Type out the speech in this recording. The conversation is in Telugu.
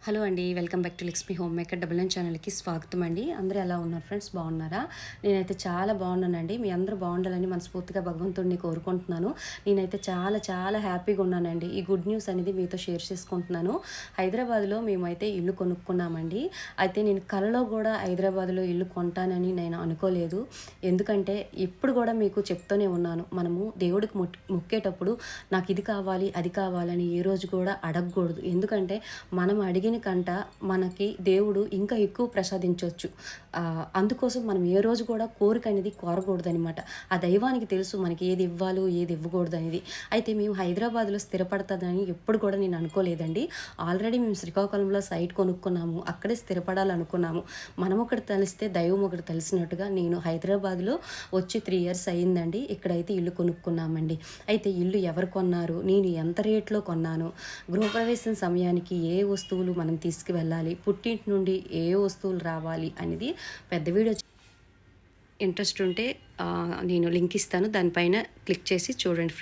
హలో అండి, welcome back to Lakshmi home maker double nine ఛానల్కి స్వాగతం అండి. అందరూ ఎలా ఉన్నారు ఫ్రెండ్స్? బాగున్నారా? నేనైతే చాలా బాగున్నానండి. మీ అందరూ బాగుండాలని మనస్ఫూర్తిగా భగవంతుడిని కోరుకుంటున్నాను. నేనైతే చాలా చాలా హ్యాపీగా ఉన్నానండి. ఈ గుడ్ న్యూస్ అనేది మీతో షేర్ చేసుకుంటున్నాను. హైదరాబాద్లో మేమైతే ఇల్లు కొనుక్కున్నామండి. అయితే నేను కలలో కూడా హైదరాబాద్లో ఇల్లు కొంటానని నేను అనుకోలేదు. ఎందుకంటే ఇప్పుడు కూడా మీకు చెప్తూనే ఉన్నాను, మనము దేవుడికి మొక్కేటప్పుడు నాకు ఇది కావాలి అది కావాలని ఏ రోజు కూడా అడగకూడదు. ఎందుకంటే మనం అడిగిన కంట మనకి దేవుడు ఇంకా ఎక్కువ ప్రసాదించవచ్చు. అందుకోసం మనం ఏ రోజు కూడా కోరిక అనేది కోరకూడదు అనమాట. ఆ దైవానికి తెలుసు మనకి ఏది ఇవ్వాలో ఏది ఇవ్వకూడదు అనేది. అయితే మేము హైదరాబాద్లో స్థిరపడుతుందని ఎప్పుడు కూడా నేను అనుకోలేదండి. ఆల్రెడీ మేము శ్రీకాకుళంలో సైట్ కొనుక్కున్నాము, అక్కడే స్థిరపడాలనుకున్నాము. మనం ఒకటి తెలిస్తే దైవం ఒకటి తెలిసినట్టుగా నేను హైదరాబాద్లో వచ్చి 3 years అయ్యిందండి. ఇక్కడైతే ఇల్లు కొనుక్కున్నామండి. అయితే ఇల్లు ఎవరు కొన్నారు, నేను ఎంత రేట్లో కొన్నాను, గృహప్రవేశం సమయానికి ఏ వస్తువులు మనం తీసుకువెళ్ళాలి, పుట్టింటి నుండి ఏ వస్తువులు రావాలి అనేది పెద్ద వీడియో. ఇంట్రెస్ట్ ఉంటే నేను లింక్ ఇస్తాను, దానిపైన క్లిక్ చేసి చూడండి.